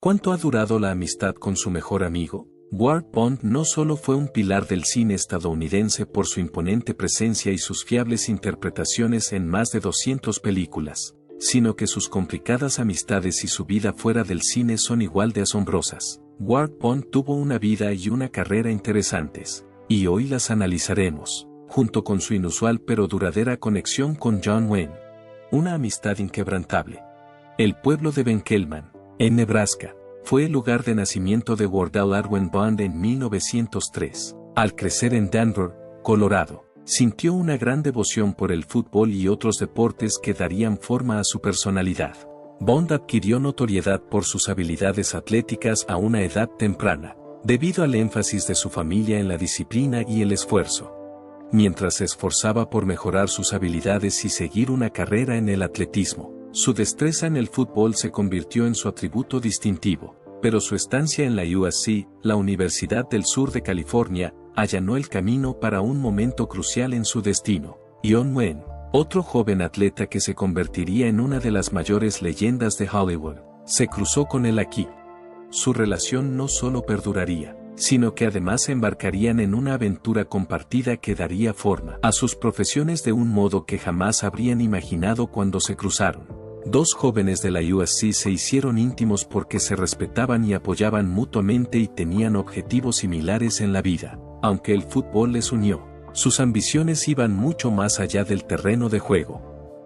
¿Cuánto ha durado la amistad con su mejor amigo? Ward Bond no solo fue un pilar del cine estadounidense por su imponente presencia y sus fiables interpretaciones en más de 200 películas, sino que sus complicadas amistades y su vida fuera del cine son igual de asombrosas. Ward Bond tuvo una vida y una carrera interesantes, y hoy las analizaremos, junto con su inusual pero duradera conexión con John Wayne. Una amistad inquebrantable. El pueblo de Benkelman, en Nebraska, fue el lugar de nacimiento de Wardell Arwen Bond en 1903. Al crecer en Denver, Colorado, sintió una gran devoción por el fútbol y otros deportes que darían forma a su personalidad. Bond adquirió notoriedad por sus habilidades atléticas a una edad temprana, debido al énfasis de su familia en la disciplina y el esfuerzo. Mientras se esforzaba por mejorar sus habilidades y seguir una carrera en el atletismo, su destreza en el fútbol se convirtió en su atributo distintivo, pero su estancia en la USC, la Universidad del Sur de California, allanó el camino para un momento crucial en su destino. John Wayne, otro joven atleta que se convertiría en una de las mayores leyendas de Hollywood, se cruzó con él aquí. Su relación no solo perduraría, sino que además se embarcarían en una aventura compartida que daría forma a sus profesiones de un modo que jamás habrían imaginado cuando se cruzaron. Dos jóvenes de la USC se hicieron íntimos porque se respetaban y apoyaban mutuamente y tenían objetivos similares en la vida. Aunque el fútbol les unió, sus ambiciones iban mucho más allá del terreno de juego.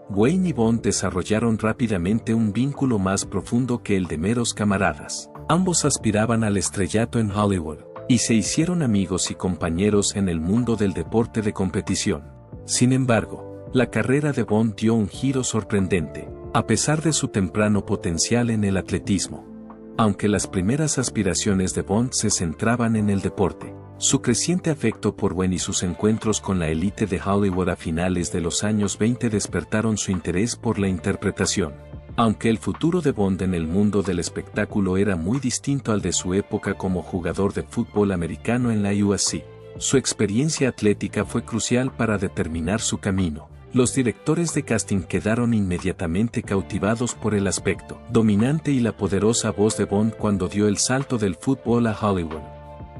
Wayne y Bond desarrollaron rápidamente un vínculo más profundo que el de meros camaradas. Ambos aspiraban al estrellato en Hollywood, y se hicieron amigos y compañeros en el mundo del deporte de competición. Sin embargo, la carrera de Bond dio un giro sorprendente, a pesar de su temprano potencial en el atletismo. Aunque las primeras aspiraciones de Bond se centraban en el deporte, su creciente afecto por Wayne y sus encuentros con la élite de Hollywood a finales de los años 20 despertaron su interés por la interpretación. Aunque el futuro de Bond en el mundo del espectáculo era muy distinto al de su época como jugador de fútbol americano en la USC, su experiencia atlética fue crucial para determinar su camino. Los directores de casting quedaron inmediatamente cautivados por el aspecto dominante y la poderosa voz de Bond cuando dio el salto del fútbol a Hollywood.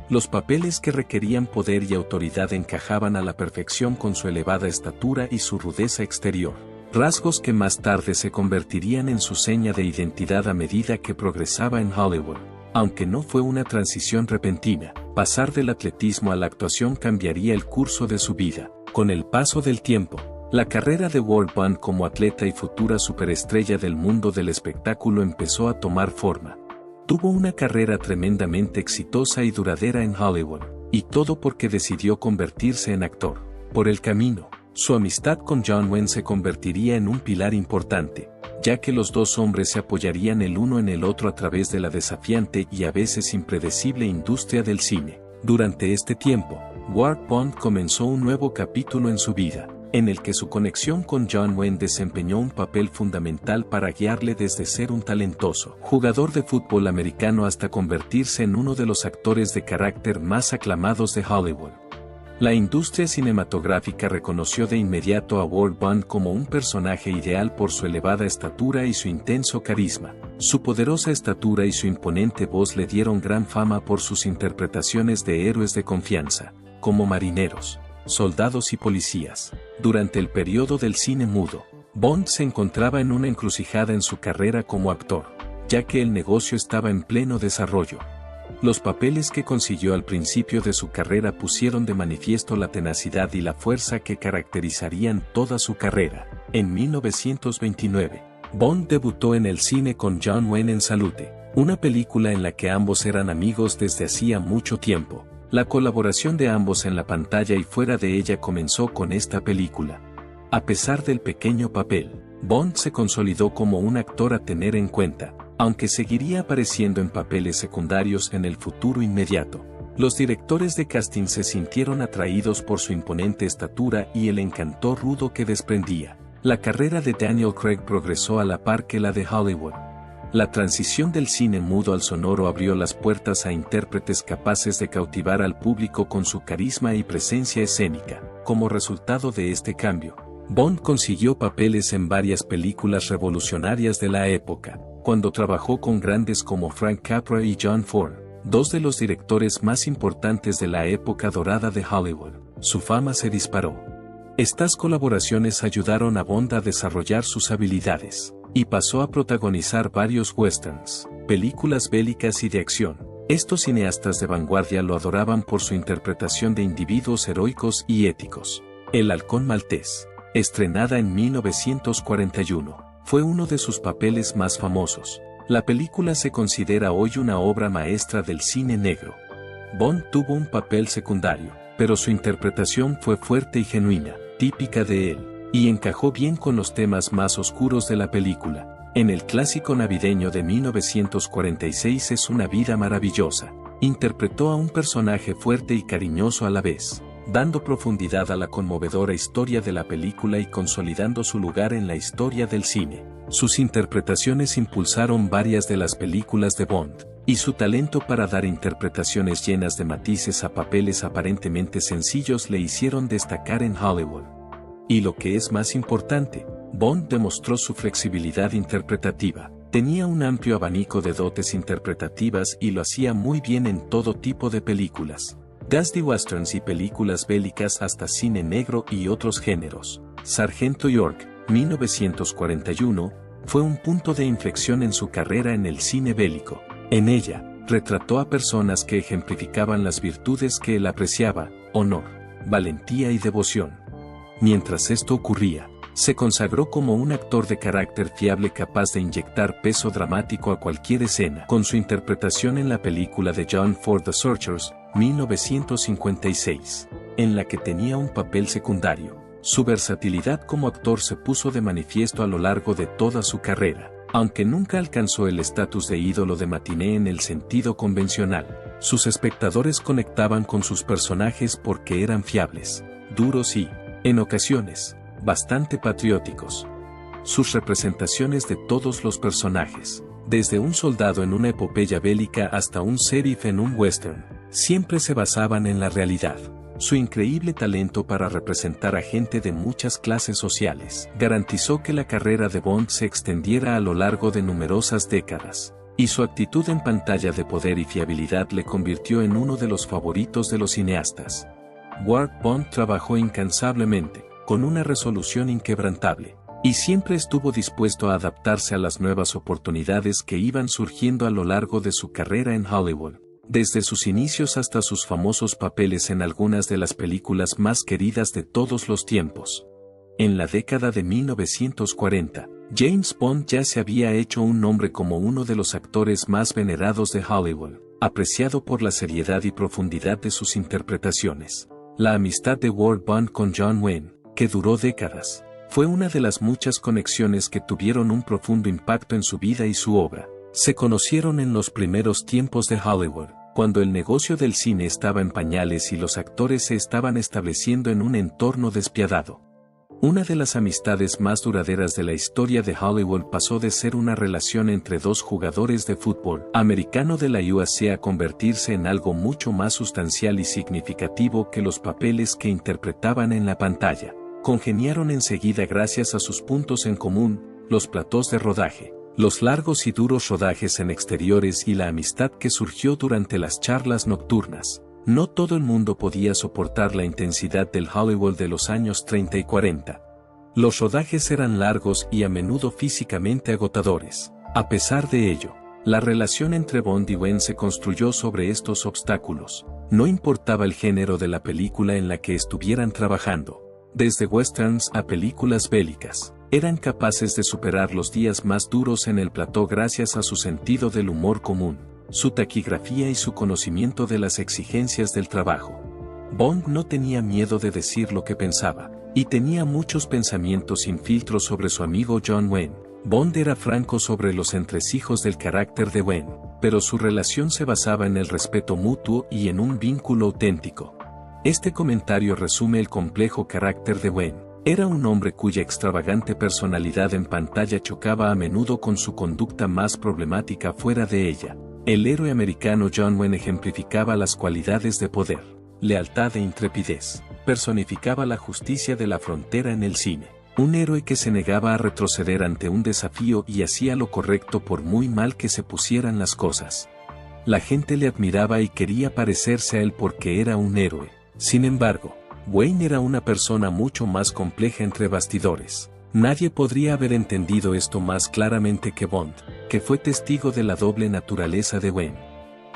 Los papeles que requerían poder y autoridad encajaban a la perfección con su elevada estatura y su rudeza exterior, rasgos que más tarde se convertirían en su seña de identidad a medida que progresaba en Hollywood. Aunque no fue una transición repentina, pasar del atletismo a la actuación cambiaría el curso de su vida. Con el paso del tiempo, la carrera de Ward Bond como atleta y futura superestrella del mundo del espectáculo empezó a tomar forma. Tuvo una carrera tremendamente exitosa y duradera en Hollywood, y todo porque decidió convertirse en actor. Por el camino, su amistad con John Wayne se convertiría en un pilar importante, ya que los dos hombres se apoyarían el uno en el otro a través de la desafiante y a veces impredecible industria del cine. Durante este tiempo, Ward Bond comenzó un nuevo capítulo en su vida, en el que su conexión con John Wayne desempeñó un papel fundamental para guiarle desde ser un talentoso jugador de fútbol americano hasta convertirse en uno de los actores de carácter más aclamados de Hollywood. La industria cinematográfica reconoció de inmediato a Ward Bond como un personaje ideal por su elevada estatura y su intenso carisma. Su poderosa estatura y su imponente voz le dieron gran fama por sus interpretaciones de héroes de confianza, como marineros, soldados y policías. Durante el periodo del cine mudo, Bond se encontraba en una encrucijada en su carrera como actor, ya que el negocio estaba en pleno desarrollo. Los papeles que consiguió al principio de su carrera pusieron de manifiesto la tenacidad y la fuerza que caracterizarían toda su carrera. En 1929, Bond debutó en el cine con John Wayne en Salute, una película en la que ambos eran amigos desde hacía mucho tiempo. La colaboración de ambos en la pantalla y fuera de ella comenzó con esta película. A pesar del pequeño papel, Bond se consolidó como un actor a tener en cuenta, aunque seguiría apareciendo en papeles secundarios en el futuro inmediato. Los directores de casting se sintieron atraídos por su imponente estatura y el encanto rudo que desprendía. La carrera de Daniel Craig progresó a la par que la de Hollywood. La transición del cine mudo al sonoro abrió las puertas a intérpretes capaces de cautivar al público con su carisma y presencia escénica. Como resultado de este cambio, Bond consiguió papeles en varias películas revolucionarias de la época, cuando trabajó con grandes como Frank Capra y John Ford, dos de los directores más importantes de la época dorada de Hollywood. Su fama se disparó. Estas colaboraciones ayudaron a Bond a desarrollar sus habilidades, y pasó a protagonizar varios westerns, películas bélicas y de acción. Estos cineastas de vanguardia lo adoraban por su interpretación de individuos heroicos y éticos. El Halcón Maltés, estrenada en 1941, fue uno de sus papeles más famosos. La película se considera hoy una obra maestra del cine negro. Bond tuvo un papel secundario, pero su interpretación fue fuerte y genuina, típica de él, y encajó bien con los temas más oscuros de la película. En el clásico navideño de 1946 Es una vida maravillosa, interpretó a un personaje fuerte y cariñoso a la vez, dando profundidad a la conmovedora historia de la película y consolidando su lugar en la historia del cine. Sus interpretaciones impulsaron varias de las películas de Bond, y su talento para dar interpretaciones llenas de matices a papeles aparentemente sencillos le hicieron destacar en Hollywood. Y lo que es más importante, Bond demostró su flexibilidad interpretativa. Tenía un amplio abanico de dotes interpretativas y lo hacía muy bien en todo tipo de películas. Desde westerns y películas bélicas hasta cine negro y otros géneros. Sargento York, 1941, fue un punto de inflexión en su carrera en el cine bélico. En ella, retrató a personas que ejemplificaban las virtudes que él apreciaba: honor, valentía y devoción. Mientras esto ocurría, se consagró como un actor de carácter fiable capaz de inyectar peso dramático a cualquier escena. Con su interpretación en la película de John Ford The Searchers, 1956, en la que tenía un papel secundario, su versatilidad como actor se puso de manifiesto a lo largo de toda su carrera. Aunque nunca alcanzó el estatus de ídolo de matiné en el sentido convencional, sus espectadores conectaban con sus personajes porque eran fiables, duros y, en ocasiones, bastante patrióticos. Sus representaciones de todos los personajes, desde un soldado en una epopeya bélica hasta un sheriff en un western, siempre se basaban en la realidad. Su increíble talento para representar a gente de muchas clases sociales garantizó que la carrera de Bond se extendiera a lo largo de numerosas décadas, y su actitud en pantalla de poder y fiabilidad le convirtió en uno de los favoritos de los cineastas. Bond trabajó incansablemente, con una resolución inquebrantable, y siempre estuvo dispuesto a adaptarse a las nuevas oportunidades que iban surgiendo a lo largo de su carrera en Hollywood. Desde sus inicios hasta sus famosos papeles en algunas de las películas más queridas de todos los tiempos. En la década de 1940, James Bond ya se había hecho un nombre como uno de los actores más venerados de Hollywood, apreciado por la seriedad y profundidad de sus interpretaciones. La amistad de Ward Bond con John Wayne, que duró décadas, fue una de las muchas conexiones que tuvieron un profundo impacto en su vida y su obra. Se conocieron en los primeros tiempos de Hollywood, cuando el negocio del cine estaba en pañales y los actores se estaban estableciendo en un entorno despiadado. Una de las amistades más duraderas de la historia de Hollywood pasó de ser una relación entre dos jugadores de fútbol americano de la UFC a convertirse en algo mucho más sustancial y significativo que los papeles que interpretaban en la pantalla. Congeniaron enseguida gracias a sus puntos en común, los platós de rodaje, los largos y duros rodajes en exteriores y la amistad que surgió durante las charlas nocturnas. No todo el mundo podía soportar la intensidad del Hollywood de los años 30 y 40. Los rodajes eran largos y a menudo físicamente agotadores. A pesar de ello, la relación entre Bond y Wayne se construyó sobre estos obstáculos. No importaba el género de la película en la que estuvieran trabajando, desde westerns a películas bélicas. Eran capaces de superar los días más duros en el plató gracias a su sentido del humor común, su taquigrafía y su conocimiento de las exigencias del trabajo. Bond no tenía miedo de decir lo que pensaba, y tenía muchos pensamientos sin filtro sobre su amigo John Wayne. Bond era franco sobre los entresijos del carácter de Wayne, pero su relación se basaba en el respeto mutuo y en un vínculo auténtico. Este comentario resume el complejo carácter de Wayne. Era un hombre cuya extravagante personalidad en pantalla chocaba a menudo con su conducta más problemática fuera de ella. El héroe americano John Wayne ejemplificaba las cualidades de poder, lealtad e intrepidez. Personificaba la justicia de la frontera en el cine. un héroe que se negaba a retroceder ante un desafío y hacía lo correcto por muy mal que se pusieran las cosas. La gente le admiraba y quería parecerse a él porque era un héroe. Sin embargo, Wayne era una persona mucho más compleja entre bastidores. Nadie podría haber entendido esto más claramente que Bond, que fue testigo de la doble naturaleza de Wayne.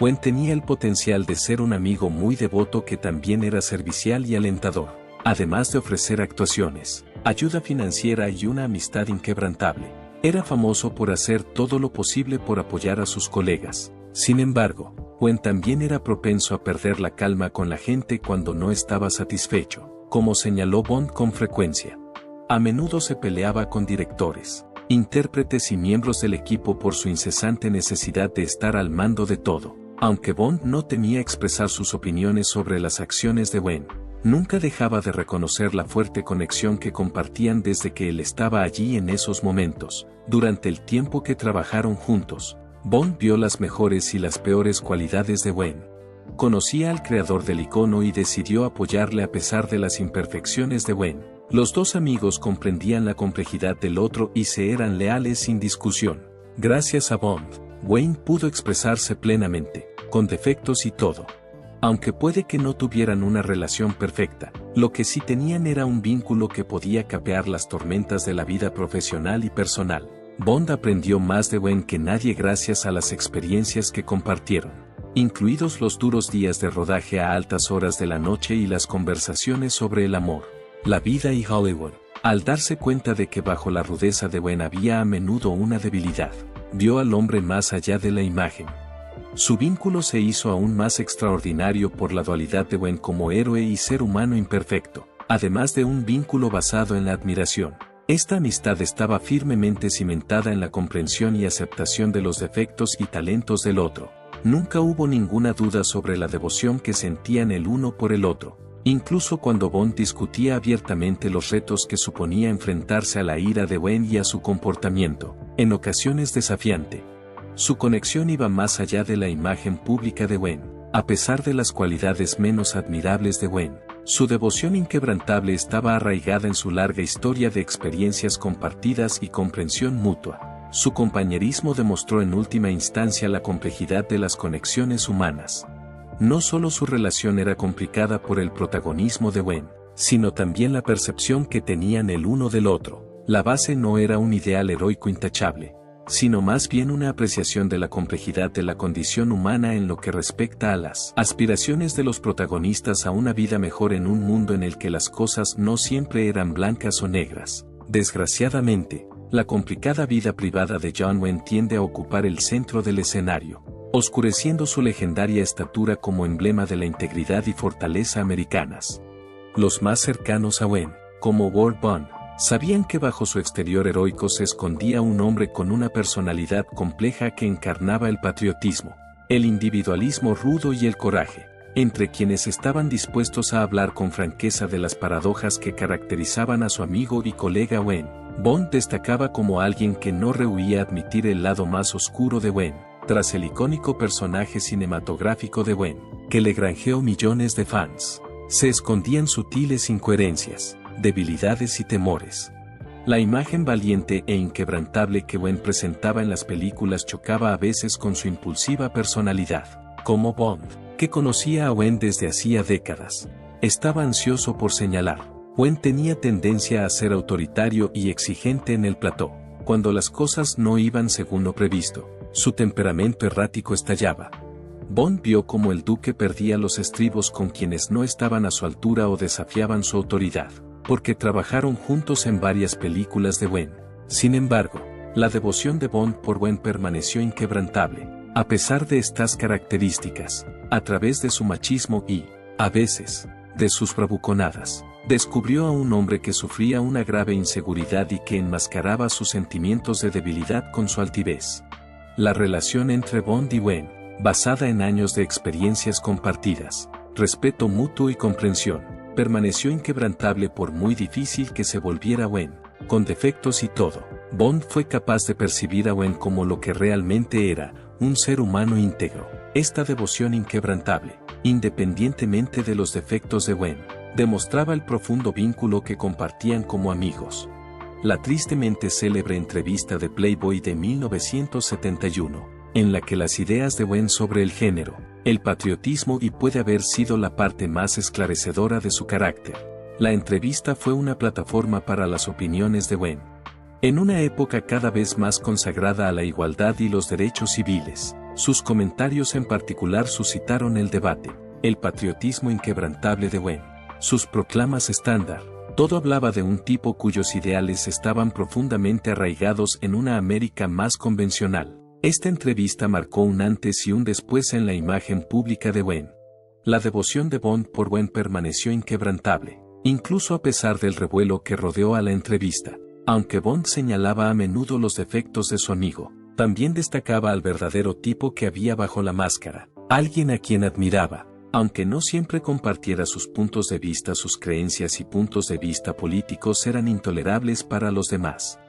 Wayne tenía el potencial de ser un amigo muy devoto que también era servicial y alentador, además de ofrecer actuaciones, ayuda financiera y una amistad inquebrantable. Era famoso por hacer todo lo posible por apoyar a sus colegas. Sin embargo, Wayne también era propenso a perder la calma con la gente cuando no estaba satisfecho, como señaló Bond con frecuencia. A menudo se peleaba con directores, intérpretes y miembros del equipo por su incesante necesidad de estar al mando de todo. Aunque Bond no temía expresar sus opiniones sobre las acciones de Wayne, nunca dejaba de reconocer la fuerte conexión que compartían desde que él estaba allí en esos momentos. Durante el tiempo que trabajaron juntos, Bond vio las mejores y las peores cualidades de Wayne. Conocía al creador del icono y decidió apoyarle a pesar de las imperfecciones de Wayne. Los dos amigos comprendían la complejidad del otro y se eran leales sin discusión. Gracias a Bond, Wayne pudo expresarse plenamente, con defectos y todo. Aunque puede que no tuvieran una relación perfecta, lo que sí tenían era un vínculo que podía capear las tormentas de la vida profesional y personal. Bond aprendió más de Wayne que nadie gracias a las experiencias que compartieron, incluidos los duros días de rodaje a altas horas de la noche y las conversaciones sobre el amor, la vida y Hollywood. Al darse cuenta de que bajo la rudeza de Wayne había a menudo una debilidad, vio al hombre más allá de la imagen. Su vínculo se hizo aún más extraordinario por la dualidad de Wayne como héroe y ser humano imperfecto, además de un vínculo basado en la admiración. Esta amistad estaba firmemente cimentada en la comprensión y aceptación de los defectos y talentos del otro. Nunca hubo ninguna duda sobre la devoción que sentían el uno por el otro, incluso cuando Bond discutía abiertamente los retos que suponía enfrentarse a la ira de Wayne y a su comportamiento, en ocasiones desafiante. Su conexión iba más allá de la imagen pública de Wayne. A pesar de las cualidades menos admirables de Wayne, su devoción inquebrantable estaba arraigada en su larga historia de experiencias compartidas y comprensión mutua. Su compañerismo demostró en última instancia la complejidad de las conexiones humanas. No solo su relación era complicada por el protagonismo de Wayne, sino también la percepción que tenían el uno del otro. La base no era un ideal heroico intachable, sino más bien una apreciación de la complejidad de la condición humana en lo que respecta a las aspiraciones de los protagonistas a una vida mejor en un mundo en el que las cosas no siempre eran blancas o negras. Desgraciadamente, la complicada vida privada de John Wayne tiende a ocupar el centro del escenario, oscureciendo su legendaria estatura como emblema de la integridad y fortaleza americanas. Los más cercanos a Wayne, como Ward Bond, sabían que bajo su exterior heroico se escondía un hombre con una personalidad compleja que encarnaba el patriotismo, el individualismo rudo y el coraje, entre quienes estaban dispuestos a hablar con franqueza de las paradojas que caracterizaban a su amigo y colega Wayne. Bond destacaba como alguien que no rehuía admitir el lado más oscuro de Wayne, tras el icónico personaje cinematográfico de Wayne, que le granjeó millones de fans. Se escondían sutiles incoherencias, debilidades y temores. La imagen valiente e inquebrantable que Wayne presentaba en las películas chocaba a veces con su impulsiva personalidad. Como Bond, que conocía a Wayne desde hacía décadas, estaba ansioso por señalar. Wayne tenía tendencia a ser autoritario y exigente en el plató. Cuando las cosas no iban según lo previsto, su temperamento errático estallaba. Bond vio cómo el duque perdía los estribos con quienes no estaban a su altura o desafiaban su autoridad, porque trabajaron juntos en varias películas de Wayne. Sin embargo, la devoción de Bond por Wayne permaneció inquebrantable, a pesar de estas características. A través de su machismo y, a veces, de sus bravuconadas, descubrió a un hombre que sufría una grave inseguridad y que enmascaraba sus sentimientos de debilidad con su altivez. La relación entre Bond y Wayne, basada en años de experiencias compartidas, respeto mutuo y comprensión, permaneció inquebrantable por muy difícil que se volviera Wayne, con defectos y todo. Bond fue capaz de percibir a Wayne como lo que realmente era, un ser humano íntegro. Esta devoción inquebrantable, independientemente de los defectos de Wayne, demostraba el profundo vínculo que compartían como amigos. la tristemente célebre entrevista de Playboy de 1971, en la que las ideas de Wayne sobre el género, el patriotismo y puede haber sido la parte más esclarecedora de su carácter. La entrevista fue una plataforma para las opiniones de Wayne. En una época cada vez más consagrada a la igualdad y los derechos civiles, sus comentarios en particular suscitaron el debate, el patriotismo inquebrantable de Wayne, sus proclamas estándar. Todo hablaba de un tipo cuyos ideales estaban profundamente arraigados en una América más convencional. Esta entrevista marcó un antes y un después en la imagen pública de Wayne. La devoción de Bond por Wayne permaneció inquebrantable, incluso a pesar del revuelo que rodeó a la entrevista. Aunque Bond señalaba a menudo los defectos de su amigo, también destacaba al verdadero tipo que había bajo la máscara, alguien a quien admiraba. Aunque no siempre compartiera sus puntos de vista, sus creencias y puntos de vista políticos eran intolerables para los demás.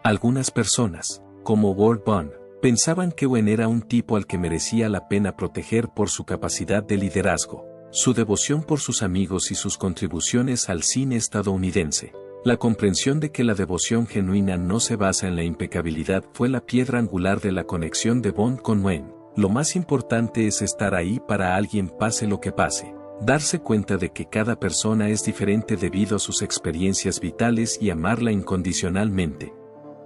Algunas personas, como Ward Bond, pensaban que Wayne era un tipo al que merecía la pena proteger por su capacidad de liderazgo, su devoción por sus amigos y sus contribuciones al cine estadounidense. La comprensión de que la devoción genuina no se basa en la impecabilidad fue la piedra angular de la conexión de Bond con Wayne. Lo más importante es estar ahí para alguien pase lo que pase. Darse cuenta de que cada persona es diferente debido a sus experiencias vitales y amarla incondicionalmente.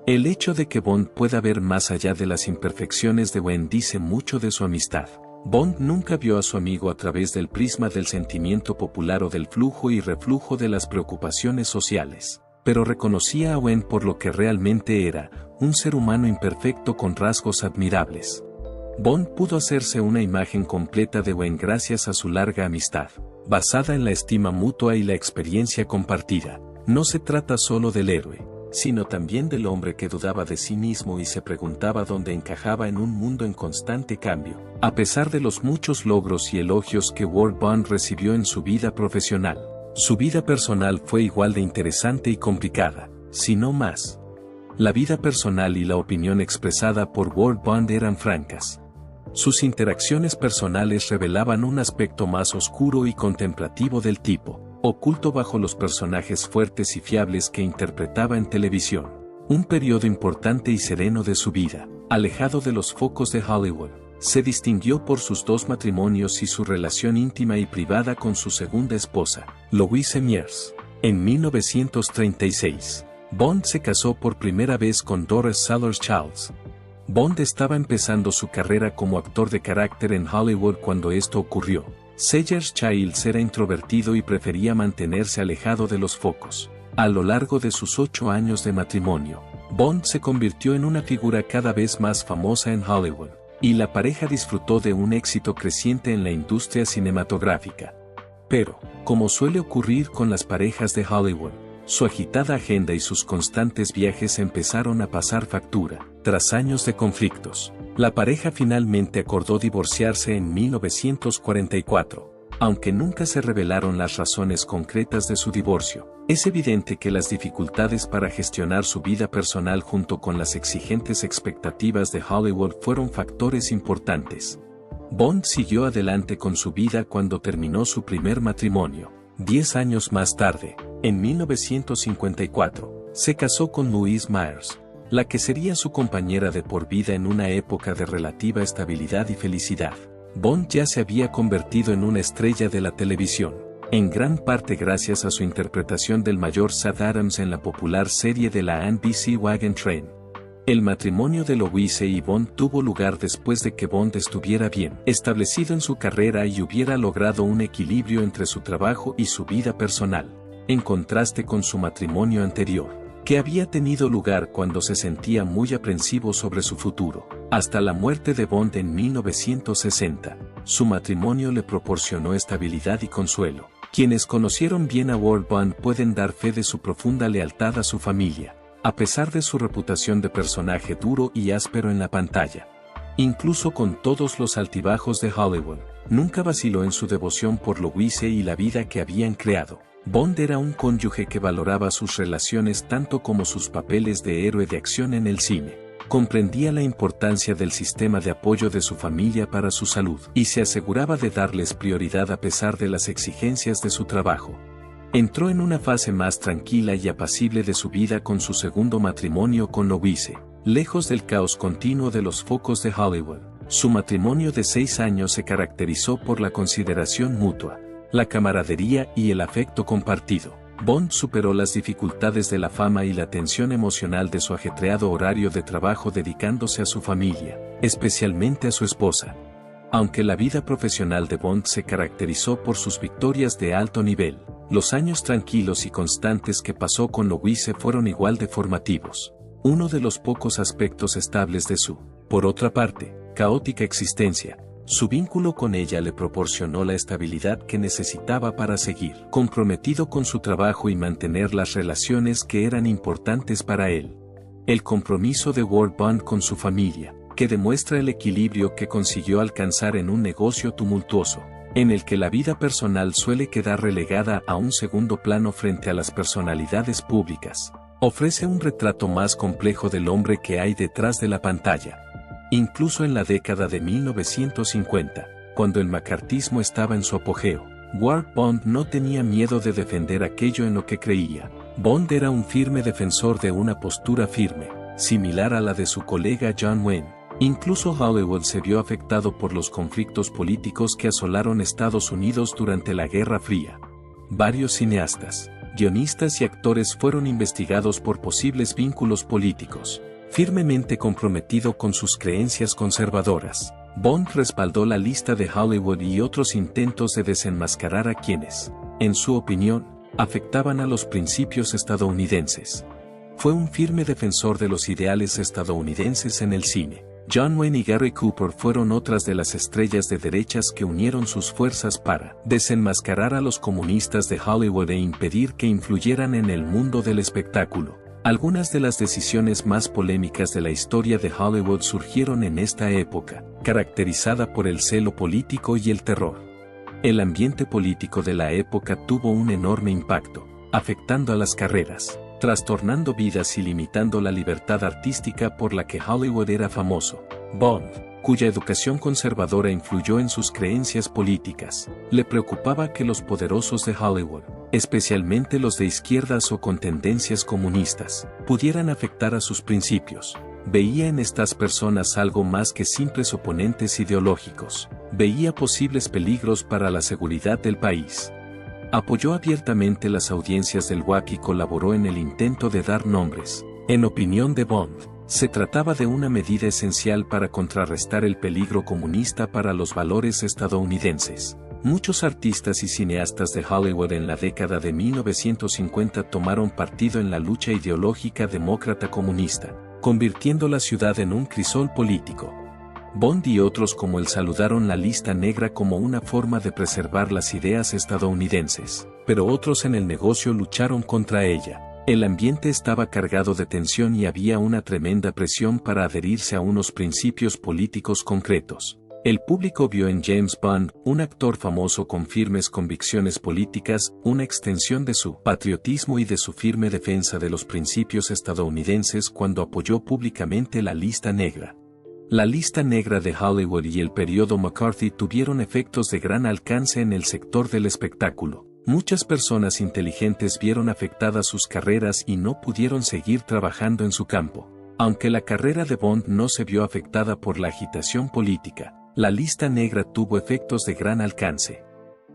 El hecho de que Bond pueda ver más allá de las imperfecciones de Wayne dice mucho de su amistad. Bond nunca vio a su amigo a través del prisma del sentimiento popular o del flujo y reflujo de las preocupaciones sociales, pero reconocía a Wayne por lo que realmente era, un ser humano imperfecto con rasgos admirables. Bond pudo hacerse una imagen completa de Wayne gracias a su larga amistad, basada en la estima mutua y la experiencia compartida. No se trata solo del héroe, sino también del hombre que dudaba de sí mismo y se preguntaba dónde encajaba en un mundo en constante cambio. A pesar de los muchos logros y elogios que Ward Bond recibió en su vida profesional, su vida personal fue igual de interesante y complicada, si no más. La vida personal y la opinión expresada por Ward Bond eran francas. Sus interacciones personales revelaban un aspecto más oscuro y contemplativo del tipo, oculto bajo los personajes fuertes y fiables que interpretaba en televisión. Un periodo importante y sereno de su vida, alejado de los focos de Hollywood, se distinguió por sus dos matrimonios y su relación íntima y privada con su segunda esposa, Louise Miers. En 1936, Bond se casó por primera vez con Doris Sellers Childs. Bond estaba empezando su carrera como actor de carácter en Hollywood cuando esto ocurrió. Sellers Childs era introvertido y prefería mantenerse alejado de los focos. A lo largo de sus 8 años de matrimonio, Bond se convirtió en una figura cada vez más famosa en Hollywood, y la pareja disfrutó de un éxito creciente en la industria cinematográfica. Pero, como suele ocurrir con las parejas de Hollywood, su agitada agenda y sus constantes viajes empezaron a pasar factura. Tras años de conflictos, la pareja finalmente acordó divorciarse en 1944. Aunque nunca se revelaron las razones concretas de su divorcio, es evidente que las dificultades para gestionar su vida personal junto con las exigentes expectativas de Hollywood fueron factores importantes. Bond siguió adelante con su vida cuando terminó su primer matrimonio. 10 años más tarde, en 1954, se casó con Louise Miers, la que sería su compañera de por vida en una época de relativa estabilidad y felicidad. Bond ya se había convertido en una estrella de la televisión, en gran parte gracias a su interpretación del mayor Sad Adams en la popular serie de la NBC Wagon Train. El matrimonio de Louise y Bond tuvo lugar después de que Bond estuviera bien establecido en su carrera y hubiera logrado un equilibrio entre su trabajo y su vida personal, en contraste con su matrimonio anterior, que había tenido lugar cuando se sentía muy aprensivo sobre su futuro. Hasta la muerte de Bond en 1960, su matrimonio le proporcionó estabilidad y consuelo. Quienes conocieron bien a Ward Bond pueden dar fe de su profunda lealtad a su familia, a pesar de su reputación de personaje duro y áspero en la pantalla. Incluso con todos los altibajos de Hollywood, nunca vaciló en su devoción por Louise y la vida que habían creado. Bond era un cónyuge que valoraba sus relaciones tanto como sus papeles de héroe de acción en el cine. Comprendía la importancia del sistema de apoyo de su familia para su salud y se aseguraba de darles prioridad a pesar de las exigencias de su trabajo. Entró en una fase más tranquila y apacible de su vida con su segundo matrimonio con Louise. Lejos del caos continuo de los focos de Hollywood, su matrimonio de 6 años se caracterizó por la consideración mutua, la camaradería y el afecto compartido. Bond superó las dificultades de la fama y la tensión emocional de su ajetreado horario de trabajo dedicándose a su familia, especialmente a su esposa. Aunque la vida profesional de Bond se caracterizó por sus victorias de alto nivel, los años tranquilos y constantes que pasó con Louise fueron igual de formativos. Uno de los pocos aspectos estables de su, por otra parte, caótica existencia, su vínculo con ella le proporcionó la estabilidad que necesitaba para seguir comprometido con su trabajo y mantener las relaciones que eran importantes para él. El compromiso de Ward Bond con su familia, que demuestra el equilibrio que consiguió alcanzar en un negocio tumultuoso, en el que la vida personal suele quedar relegada a un segundo plano frente a las personalidades públicas, ofrece un retrato más complejo del hombre que hay detrás de la pantalla. Incluso en la década de 1950, cuando el macartismo estaba en su apogeo, Ward Bond no tenía miedo de defender aquello en lo que creía. Bond era un firme defensor de una postura firme, similar a la de su colega John Wayne. Incluso Hollywood se vio afectado por los conflictos políticos que asolaron Estados Unidos durante la Guerra Fría. Varios cineastas, guionistas y actores fueron investigados por posibles vínculos políticos. Firmemente comprometido con sus creencias conservadoras, Bond respaldó la lista de Hollywood y otros intentos de desenmascarar a quienes, en su opinión, afectaban a los principios estadounidenses. Fue un firme defensor de los ideales estadounidenses en el cine. John Wayne y Gary Cooper fueron otras de las estrellas de derechas que unieron sus fuerzas para desenmascarar a los comunistas de Hollywood e impedir que influyeran en el mundo del espectáculo. Algunas de las decisiones más polémicas de la historia de Hollywood surgieron en esta época, caracterizada por el celo político y el terror. El ambiente político de la época tuvo un enorme impacto, afectando a las carreras, trastornando vidas y limitando la libertad artística por la que Hollywood era famoso. Bond, cuya educación conservadora influyó en sus creencias políticas, le preocupaba que los poderosos de Hollywood, especialmente los de izquierdas o con tendencias comunistas, pudieran afectar a sus principios. Veía en estas personas algo más que simples oponentes ideológicos, veía posibles peligros para la seguridad del país. Apoyó abiertamente las audiencias del WAC y colaboró en el intento de dar nombres. En opinión de Bond, se trataba de una medida esencial para contrarrestar el peligro comunista para los valores estadounidenses. Muchos artistas y cineastas de Hollywood en la década de 1950 tomaron partido en la lucha ideológica demócrata comunista, convirtiendo la ciudad en un crisol político. Bond y otros como él saludaron la lista negra como una forma de preservar las ideas estadounidenses, pero otros en el negocio lucharon contra ella. El ambiente estaba cargado de tensión y había una tremenda presión para adherirse a unos principios políticos concretos. El público vio en James Bond, un actor famoso con firmes convicciones políticas, una extensión de su patriotismo y de su firme defensa de los principios estadounidenses cuando apoyó públicamente la lista negra. La lista negra de Hollywood y el periodo McCarthy tuvieron efectos de gran alcance en el sector del espectáculo. Muchas personas inteligentes vieron afectadas sus carreras y no pudieron seguir trabajando en su campo. Aunque la carrera de Bond no se vio afectada por la agitación política, la lista negra tuvo efectos de gran alcance.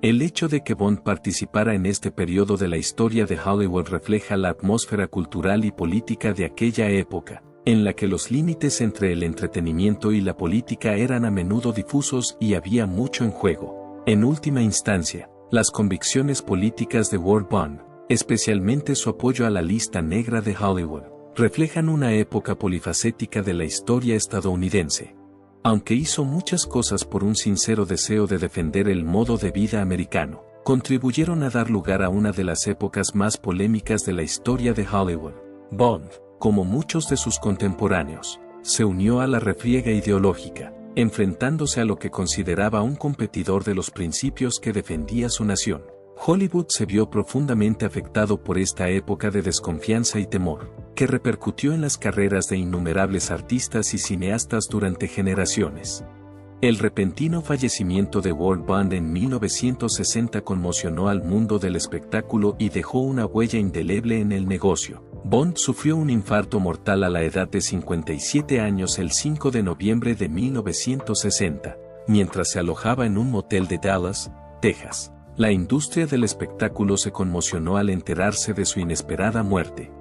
El hecho de que Bond participara en este periodo de la historia de Hollywood refleja la atmósfera cultural y política de aquella época, en la que los límites entre el entretenimiento y la política eran a menudo difusos y había mucho en juego. En última instancia, las convicciones políticas de Ward Bond, especialmente su apoyo a la lista negra de Hollywood, reflejan una época polifacética de la historia estadounidense. Aunque hizo muchas cosas por un sincero deseo de defender el modo de vida americano, contribuyeron a dar lugar a una de las épocas más polémicas de la historia de Hollywood. Bond, como muchos de sus contemporáneos, se unió a la refriega ideológica, enfrentándose a lo que consideraba un competidor de los principios que defendía su nación. Hollywood se vio profundamente afectado por esta época de desconfianza y temor, que repercutió en las carreras de innumerables artistas y cineastas durante generaciones. El repentino fallecimiento de Ward Bond en 1960 conmocionó al mundo del espectáculo y dejó una huella indeleble en el negocio. Bond sufrió un infarto mortal a la edad de 57 años el 5 de noviembre de 1960, mientras se alojaba en un motel de Dallas, Texas. La industria del espectáculo se conmocionó al enterarse de su inesperada muerte.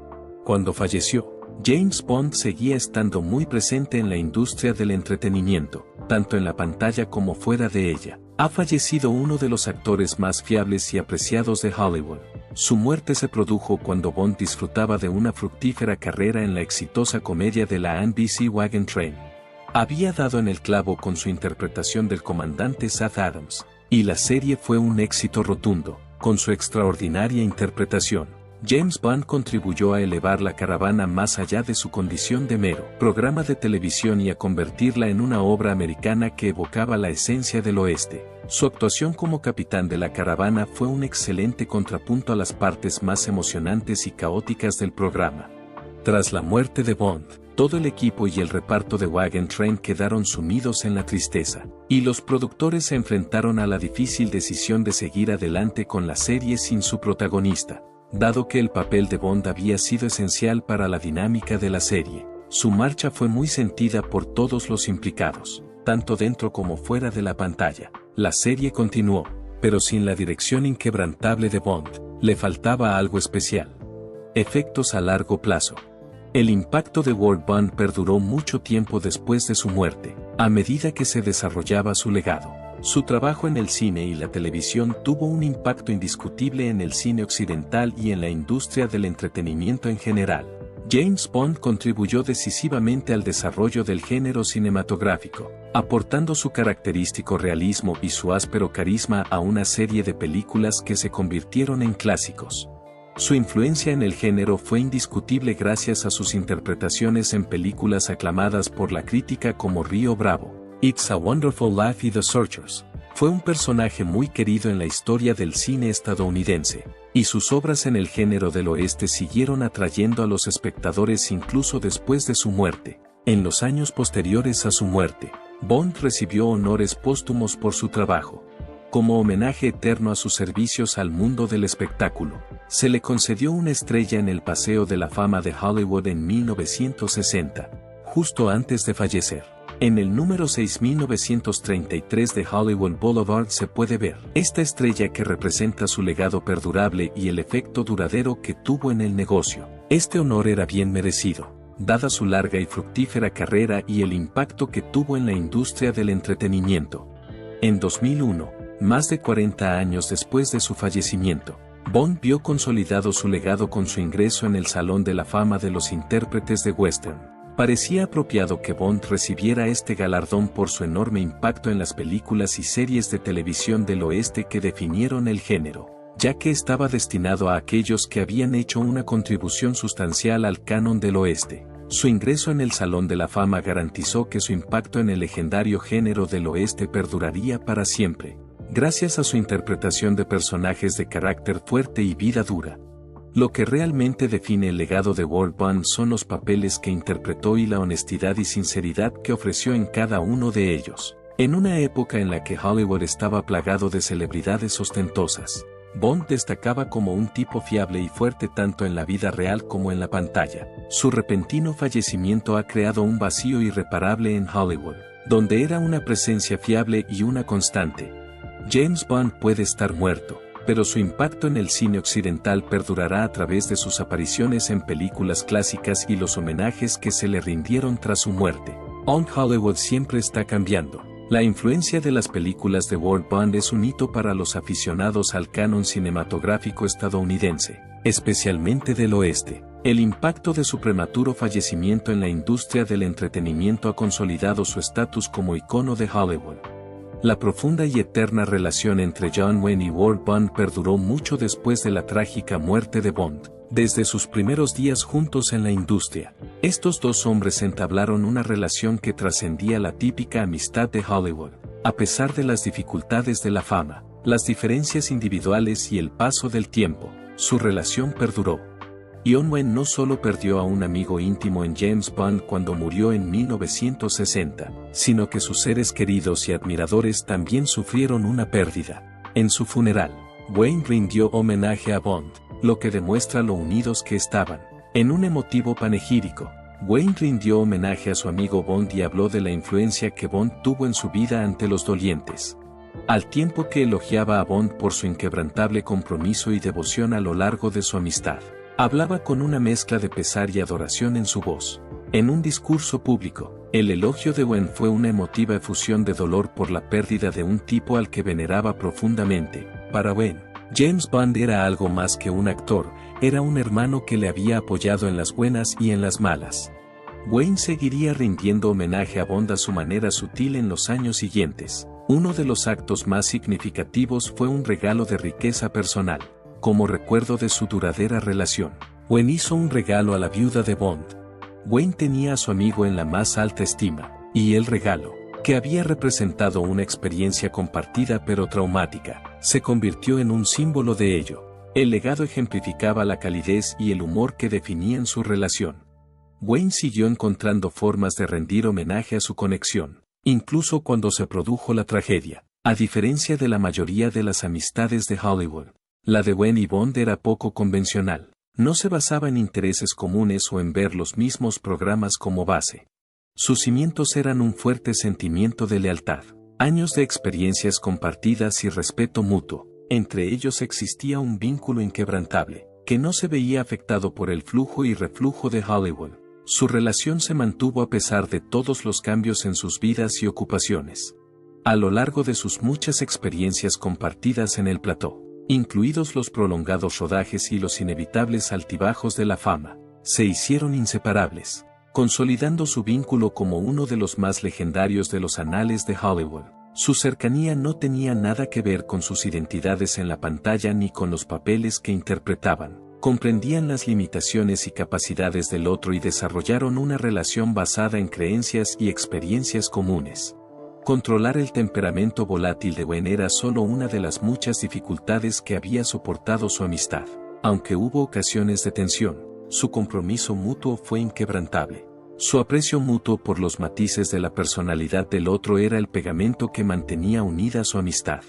Cuando falleció, James Bond seguía estando muy presente en la industria del entretenimiento, tanto en la pantalla como fuera de ella. Ha fallecido uno de los actores más fiables y apreciados de Hollywood. Su muerte se produjo cuando Bond disfrutaba de una fructífera carrera en la exitosa comedia de la NBC Wagon Train. Había dado en el clavo con su interpretación del comandante Sath Adams, y la serie fue un éxito rotundo. Con su extraordinaria interpretación, James Bond contribuyó a elevar la caravana más allá de su condición de mero programa de televisión y a convertirla en una obra americana que evocaba la esencia del oeste. Su actuación como capitán de la caravana fue un excelente contrapunto a las partes más emocionantes y caóticas del programa. Tras la muerte de Bond, todo el equipo y el reparto de Wagon Train quedaron sumidos en la tristeza, y los productores se enfrentaron a la difícil decisión de seguir adelante con la serie sin su protagonista. Dado que el papel de Bond había sido esencial para la dinámica de la serie, su marcha fue muy sentida por todos los implicados, tanto dentro como fuera de la pantalla. La serie continuó, pero sin la dirección inquebrantable de Bond, le faltaba algo especial. Efectos a largo plazo. El impacto de Ward Bond perduró mucho tiempo después de su muerte, a medida que se desarrollaba su legado. Su trabajo en el cine y la televisión tuvo un impacto indiscutible en el cine occidental y en la industria del entretenimiento en general. James Bond contribuyó decisivamente al desarrollo del género cinematográfico, aportando su característico realismo y su áspero carisma a una serie de películas que se convirtieron en clásicos. Su influencia en el género fue indiscutible gracias a sus interpretaciones en películas aclamadas por la crítica como Rio Bravo, It's a Wonderful Life y The Searchers. Fue un personaje muy querido en la historia del cine estadounidense, y sus obras en el género del oeste siguieron atrayendo a los espectadores incluso después de su muerte. En los años posteriores a su muerte, Bond recibió honores póstumos por su trabajo. Como homenaje eterno a sus servicios al mundo del espectáculo, se le concedió una estrella en el Paseo de la Fama de Hollywood en 1960, justo antes de fallecer. En el número 6933 de Hollywood Boulevard se puede ver esta estrella que representa su legado perdurable y el efecto duradero que tuvo en el negocio. Este honor era bien merecido, dada su larga y fructífera carrera y el impacto que tuvo en la industria del entretenimiento. En 2001, más de 40 años después de su fallecimiento, Bond vio consolidado su legado con su ingreso en el Salón de la Fama de los Intérpretes de Western. Parecía apropiado que Bond recibiera este galardón por su enorme impacto en las películas y series de televisión del oeste que definieron el género, ya que estaba destinado a aquellos que habían hecho una contribución sustancial al canon del oeste. Su ingreso en el Salón de la Fama garantizó que su impacto en el legendario género del oeste perduraría para siempre, gracias a su interpretación de personajes de carácter fuerte y vida dura. Lo que realmente define el legado de Ward Bond son los papeles que interpretó y la honestidad y sinceridad que ofreció en cada uno de ellos. En una época en la que Hollywood estaba plagado de celebridades ostentosas, Bond destacaba como un tipo fiable y fuerte tanto en la vida real como en la pantalla. Su repentino fallecimiento ha creado un vacío irreparable en Hollywood, donde era una presencia fiable y una constante. James Bond puede estar muerto, pero su impacto en el cine occidental perdurará a través de sus apariciones en películas clásicas y los homenajes que se le rindieron tras su muerte. Hollywood siempre está cambiando. La influencia de las películas de Ward Bond es un hito para los aficionados al canon cinematográfico estadounidense, especialmente del oeste. El impacto de su prematuro fallecimiento en la industria del entretenimiento ha consolidado su estatus como icono de Hollywood. La profunda y eterna relación entre John Wayne y Ward Bond perduró mucho después de la trágica muerte de Bond. Desde sus primeros días juntos en la industria, estos dos hombres entablaron una relación que trascendía la típica amistad de Hollywood. A pesar de las dificultades de la fama, las diferencias individuales y el paso del tiempo, su relación perduró. John Wayne no solo perdió a un amigo íntimo en James Bond cuando murió en 1960, sino que sus seres queridos y admiradores también sufrieron una pérdida. En su funeral, Wayne rindió homenaje a Bond, lo que demuestra lo unidos que estaban. En un emotivo panegírico, Wayne rindió homenaje a su amigo Bond y habló de la influencia que Bond tuvo en su vida ante los dolientes. Al tiempo que elogiaba a Bond por su inquebrantable compromiso y devoción a lo largo de su amistad, hablaba con una mezcla de pesar y adoración en su voz. En un discurso público, el elogio de Wayne fue una emotiva efusión de dolor por la pérdida de un tipo al que veneraba profundamente. Para Wayne, James Bond era algo más que un actor, era un hermano que le había apoyado en las buenas y en las malas. Wayne seguiría rindiendo homenaje a Bond a su manera sutil en los años siguientes. Uno de los actos más significativos fue un regalo de riqueza personal. Como recuerdo de su duradera relación, Wayne hizo un regalo a la viuda de Bond. Wayne tenía a su amigo en la más alta estima, y el regalo, que había representado una experiencia compartida pero traumática, se convirtió en un símbolo de ello. El legado ejemplificaba la calidez y el humor que definían su relación. Wayne siguió encontrando formas de rendir homenaje a su conexión, incluso cuando se produjo la tragedia. A diferencia de la mayoría de las amistades de Hollywood, la de Wayne y Bond era poco convencional. No se basaba en intereses comunes o en ver los mismos programas como base. Sus cimientos eran un fuerte sentimiento de lealtad, años de experiencias compartidas y respeto mutuo. Entre ellos existía un vínculo inquebrantable, que no se veía afectado por el flujo y reflujo de Hollywood. Su relación se mantuvo a pesar de todos los cambios en sus vidas y ocupaciones. A lo largo de sus muchas experiencias compartidas en el plató, incluidos los prolongados rodajes y los inevitables altibajos de la fama, se hicieron inseparables, consolidando su vínculo como uno de los más legendarios de los anales de Hollywood. Su cercanía no tenía nada que ver con sus identidades en la pantalla ni con los papeles que interpretaban. Comprendían las limitaciones y capacidades del otro y desarrollaron una relación basada en creencias y experiencias comunes. Controlar el temperamento volátil de Wayne era solo una de las muchas dificultades que había soportado su amistad. Aunque hubo ocasiones de tensión, su compromiso mutuo fue inquebrantable. Su aprecio mutuo por los matices de la personalidad del otro era el pegamento que mantenía unida su amistad.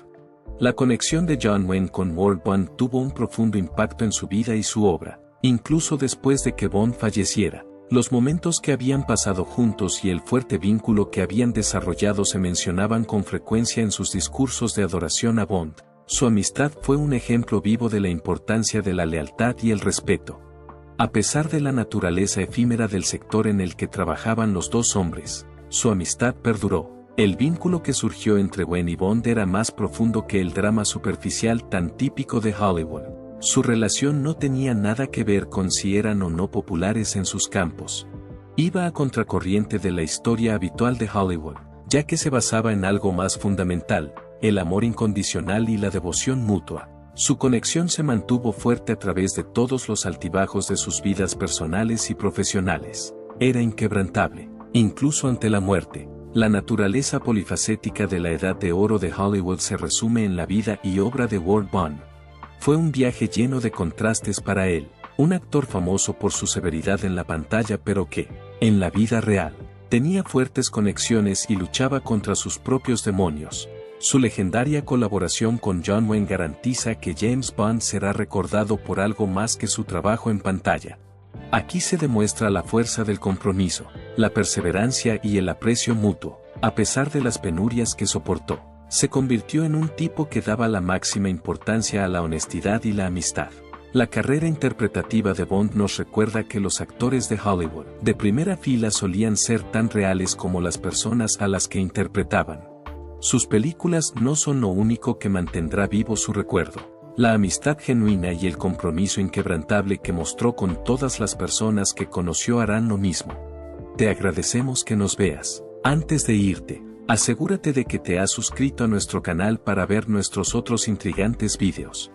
La conexión de John Wayne con Ward Bond tuvo un profundo impacto en su vida y su obra, incluso después de que Bond falleciera. Los momentos que habían pasado juntos y el fuerte vínculo que habían desarrollado se mencionaban con frecuencia en sus discursos de adoración a Bond. Su amistad fue un ejemplo vivo de la importancia de la lealtad y el respeto. A pesar de la naturaleza efímera del sector en el que trabajaban los dos hombres, su amistad perduró. El vínculo que surgió entre Wayne y Bond era más profundo que el drama superficial tan típico de Hollywood. Su relación no tenía nada que ver con si eran o no populares en sus campos. Iba a contracorriente de la historia habitual de Hollywood, ya que se basaba en algo más fundamental, el amor incondicional y la devoción mutua. Su conexión se mantuvo fuerte a través de todos los altibajos de sus vidas personales y profesionales. Era inquebrantable, incluso ante la muerte. La naturaleza polifacética de la edad de oro de Hollywood se resume en la vida y obra de Ward Bond. Fue un viaje lleno de contrastes para él, un actor famoso por su severidad en la pantalla pero que, en la vida real, tenía fuertes conexiones y luchaba contra sus propios demonios. Su legendaria colaboración con John Wayne garantiza que James Bond será recordado por algo más que su trabajo en pantalla. Aquí se demuestra la fuerza del compromiso, la perseverancia y el aprecio mutuo. A pesar de las penurias que soportó, se convirtió en un tipo que daba la máxima importancia a la honestidad y la amistad. La carrera interpretativa de Bond nos recuerda que los actores de Hollywood de primera fila solían ser tan reales como las personas a las que interpretaban. Sus películas no son lo único que mantendrá vivo su recuerdo. La amistad genuina y el compromiso inquebrantable que mostró con todas las personas que conoció harán lo mismo. Te agradecemos que nos veas. Antes de irte, asegúrate de que te has suscrito a nuestro canal para ver nuestros otros intrigantes vídeos.